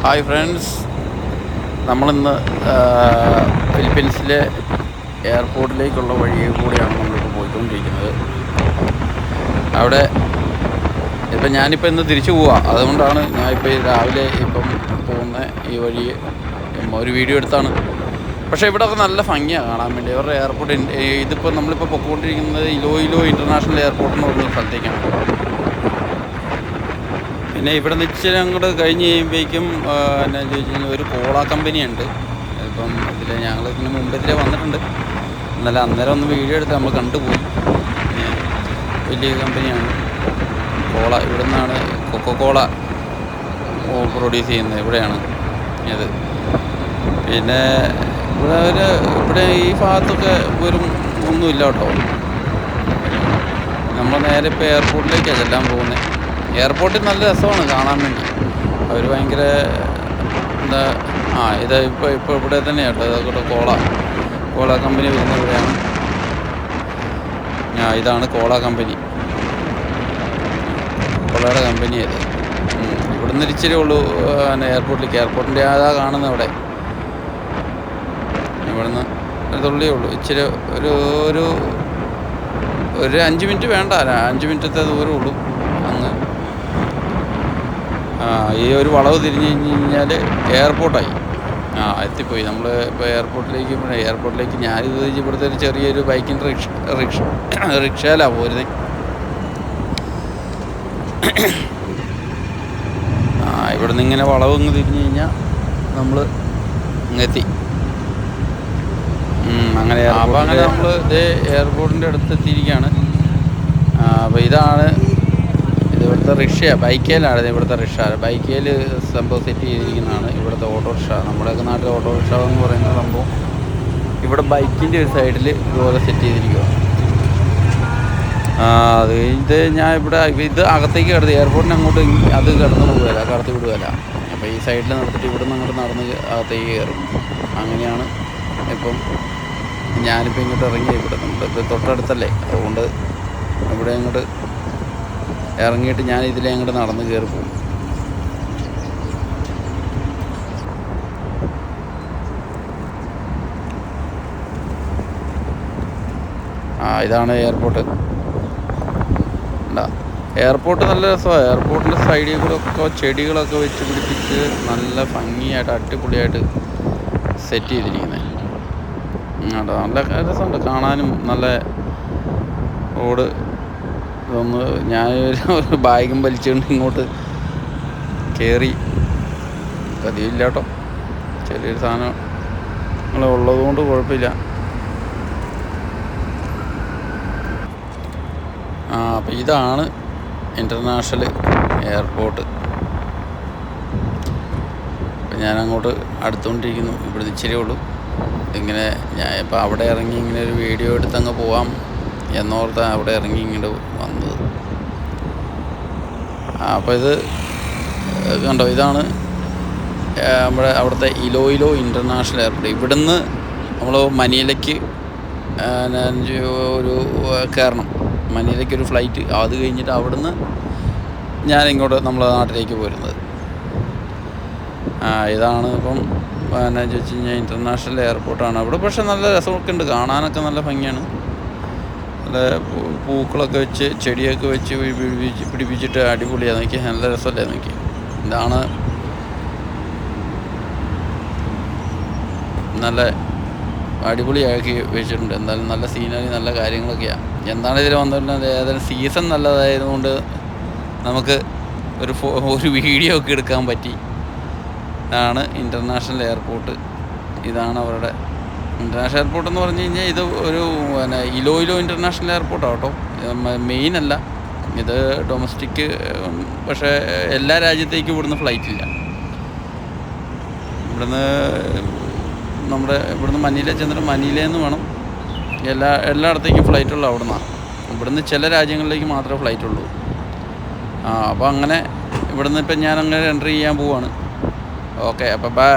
Hi friends, നമ്മളിന്ന് ഫിലിപ്പീൻസിലെ എയർപോർട്ടിലേക്കുള്ള വഴിയെ കൂടിയാണ് നമ്മളിപ്പോൾ പോയിക്കൊണ്ടിരിക്കുന്നത്. അവിടെ ഞാനിപ്പോൾ ഇന്ന് തിരിച്ചു പോവാം. അതുകൊണ്ടാണ് ഞാനിപ്പോൾ രാവിലെ പോകുന്ന ഈ വഴി ഒരു വീഡിയോ എടുത്താണ്. പക്ഷേ ഇവിടെയൊക്കെ നല്ല ഭംഗിയാണ് കാണാൻ വേണ്ടി. അവരുടെ എയർപോർട്ട് ഇതിപ്പോൾ നമ്മളിപ്പോൾ പൊയ്ക്കൊണ്ടിരിക്കുന്നത് ഇലോയിലോ ഇൻ്റർനാഷണൽ എയർപോർട്ട് എന്ന് പറഞ്ഞ സ്ഥലത്തേക്കാണ്. പിന്നെ ഇവിടെ നിന്ന് ഇച്ചിരി അങ്ങോട്ട് കഴിഞ്ഞ് കഴിയുമ്പോഴേക്കും എന്നാ ചോദിച്ചു കഴിഞ്ഞാൽ ഒരു കോള കമ്പനിയുണ്ട്. ഇപ്പം ഞങ്ങൾ ഇതിന് മുമ്പത്തിലേ വന്നിട്ടുണ്ട്. എന്നാലും അന്നേരം ഒന്ന് വീഡിയോ എടുത്ത് നമ്മൾ കണ്ടുപോയി. വലിയ കമ്പനിയാണ് കോള. ഇവിടെ നിന്നാണ് കൊക്കോകോള പ്രൊഡ്യൂസ് ചെയ്യുന്നത്. ഇവിടെയാണ് ഇത്. പിന്നെ ഇവിടെ ഈ ഭാഗത്തൊക്കെ ഒന്നുമില്ല കേട്ടോ. നമ്മൾ നേരെ ഇപ്പോൾ എയർപോർട്ടിലേക്കാണ് ചെല്ലാൻ പോകുന്നത്. എയർപോർട്ടിൽ നല്ല രസമാണ് കാണാൻ വേണ്ടി. അവർ ഭയങ്കര ഇത് ഇപ്പോൾ ഇവിടെ തന്നെയാണ് കേട്ടോ. ഇതൊക്കെ കോള കമ്പനി വരുന്നത് ഇവിടെയാണ്. ഇതാണ് കോള കമ്പനി, കോളയുടെ കമ്പനിയത്. ഇവിടെ നിന്ന് ഇച്ചിരി ഉള്ളൂ എയർപോർട്ടിൻ്റെ അതാ കാണുന്നത്. അവിടെ ഇവിടുന്ന് ഒരു തുള്ളിയേ ഉള്ളൂ. ഇച്ചിരി ഒരു 5 മിനിറ്റ് വേണ്ട, 5 മിനിറ്റത്തെ ദൂരമേ ഉള്ളൂ. അങ്ങ് ഈ ഒരു വളവ് തിരിഞ്ഞ് കഴിഞ്ഞാൽ എയർപോർട്ടായി. എത്തിപ്പോയി. നമ്മൾ ഇപ്പോൾ എയർപോർട്ടിലേക്ക് ഞാനിത് ഇവിടുത്തെ ഒരു ചെറിയൊരു ബൈക്കിൻ്റെ റിക്ഷയിലാണ് പോരുന്നത്. ഇവിടെ നിന്ന് ഇങ്ങനെ വളവ് ഇങ്ങ് തിരിഞ്ഞ് കഴിഞ്ഞാൽ നമ്മൾ ഇങ്ങെത്തി. അങ്ങനെ നമ്മൾ ഇതേ എയർപോർട്ടിൻ്റെ അടുത്തെത്തിയിരിക്കുകയാണ്. അപ്പോൾ ഇതാണ് ഇവിടുത്തെ റിക്ഷയാണ്. ബൈക്കേലാണ് ഇവിടുത്തെ റിക്ഷ. ബൈക്കേൽ സംഭവം സെറ്റ് ചെയ്തിരിക്കുന്നതാണ് ഇവിടുത്തെ ഓട്ടോറിക്ഷ. നമ്മുടെയൊക്കെ നാട്ടിൽ ഓട്ടോറിക്ഷ എന്ന് പറയുന്ന സംഭവം ഇവിടെ ബൈക്കിൻ്റെ ഒരു സൈഡിൽ ഇതുപോലെ സെറ്റ് ചെയ്തിരിക്കുക. അത് കഴിഞ്ഞിട്ട് ഞാൻ ഇത് അകത്തേക്ക് കിടത്തി എയർപോർട്ടിന് അങ്ങോട്ട് അത് കിടന്നു പോകുകയില്ല, കടത്തി വിടുകയില്ല. അപ്പോൾ ഈ സൈഡിൽ നിർത്തിയിട്ട് ഇവിടെ നിന്ന് അങ്ങോട്ട് നടന്ന് അകത്തേക്ക് കയറും. അങ്ങനെയാണ് ഇപ്പം ഞാനിപ്പോൾ ഇങ്ങോട്ട് ഇറങ്ങി. ഇവിടെ നമ്മുടെ തൊട്ടടുത്തല്ലേ, അതുകൊണ്ട് ഇവിടെ അങ്ങോട്ട് ഇറങ്ങിയിട്ട് ഞാൻ ഇതിലെ അങ്ങോട്ട് നടന്ന് കയറി പോകും. ഇതാണ് എയർപോർട്ട്. എയർപോർട്ട് നല്ല രസമാണ്. എയർപോർട്ടിൻ്റെ സൈഡിൽ കൂടെ ഒക്കെ ചെടികളൊക്കെ വെച്ച് പിടിപ്പിച്ച് നല്ല ഭംഗിയായിട്ട് അടിപൊളിയായിട്ട് സെറ്റ് ചെയ്തിരിക്കുന്നത്. നല്ല രസമുണ്ട് കാണാനും. നല്ല റോഡ്. ഇതൊന്ന് ഞാൻ ഒരു ബാഗും വലിച്ചുകൊണ്ട് ഇങ്ങോട്ട് കയറി. പതിവില്ല കേട്ടോ, ചെറിയൊരു സാധനം ഉള്ളതുകൊണ്ട് കുഴപ്പമില്ല. അപ്പോൾ ഇതാണ് ഇൻ്റർനാഷണൽ എയർപോർട്ട്. അപ്പം ഞാനങ്ങോട്ട് അടുത്തുകൊണ്ടിരിക്കുന്നു. ഇവിടുന്ന് ഇച്ചിരി ഉള്ളൂ. ഇങ്ങനെ ഞാൻ ഇപ്പോൾ അവിടെ ഇറങ്ങി ഇങ്ങനെ ഒരു വീഡിയോ എടുത്തങ്ങ് പോവാം എന്നോർത്ത് അവിടെ ഇറങ്ങി ഇങ്ങോട്ട് വന്നത്. അപ്പോൾ ഇത് കണ്ടോ, ഇതാണ് നമ്മുടെ അവിടുത്തെ ഇലോയിലോ ഇൻ്റർനാഷണൽ എയർപോർട്ട്. ഇവിടുന്ന് നമ്മൾ മനിലയ്ക്ക് ഒരു കയറണം. മനിലയ്ക്കൊരു ഫ്ലൈറ്റ്. അത് കഴിഞ്ഞിട്ട് അവിടുന്ന് ഞാനിങ്ങോട്ട് നമ്മളെ നാട്ടിലേക്ക് പോരുന്നത്. ഇതാണ് ഇപ്പം എന്നാ ചോദിച്ചു കഴിഞ്ഞാൽ ഇൻ്റർനാഷണൽ എയർപോർട്ടാണ്. അവിടെ പക്ഷേ നല്ല രസമൊക്കെ ഉണ്ട്, കാണാനൊക്കെ നല്ല ഭംഗിയാണ്. നല്ല പൂക്കളൊക്കെ വെച്ച് ചെടിയൊക്കെ വെച്ച് പിടിപ്പിച്ചിട്ട് അടിപൊളിയാണ്. നോക്കി നല്ല രസമല്ലേ നോക്കി. ഇതാണ് നല്ല അടിപൊളിയാക്കി വെച്ചിട്ടുണ്ട്. എന്തായാലും നല്ല സീനറി, നല്ല കാര്യങ്ങളൊക്കെയാണ്. എന്താണ് ഇതിൽ വന്നിട്ടുള്ളത്, ഏതായാലും സീസൺ നല്ലതായതുകൊണ്ട് നമുക്ക് ഒരു വീഡിയോ ഒക്കെ എടുക്കാൻ പറ്റി. ഇതാണ് ഇൻ്റർനാഷണൽ എയർപോർട്ട്. ഇതാണ് അവരുടെ ഇൻ്റർനാഷണൽ എയർപോർട്ട് എന്ന് പറഞ്ഞു കഴിഞ്ഞാൽ ഇത് ഒരു ഇലോയിലോ ഇൻ്റർനാഷണൽ എയർപോർട്ടാണ് കേട്ടോ. മെയിൻ അല്ല, ഇത് ഡൊമസ്റ്റിക്. പക്ഷേ എല്ലാ രാജ്യത്തേക്കും ഇവിടുന്ന് ഫ്ലൈറ്റില്ല. ഇവിടുന്ന് മനില ചെന്നിട്ട് മനിലയിൽ നിന്ന് വേണം എല്ലായിടത്തേക്കും ഫ്ലൈറ്റുള്ളൂ. ഇവിടുന്ന് ചില രാജ്യങ്ങളിലേക്ക് മാത്രമേ ഫ്ലൈറ്റുള്ളൂ. അപ്പോൾ അങ്ങനെ ഇവിടുന്ന് ഇപ്പം ഞാൻ അങ്ങനെ എൻട്രി ചെയ്യാൻ പോവാണ്. ഓക്കെ, അപ്പോൾ ബൈ.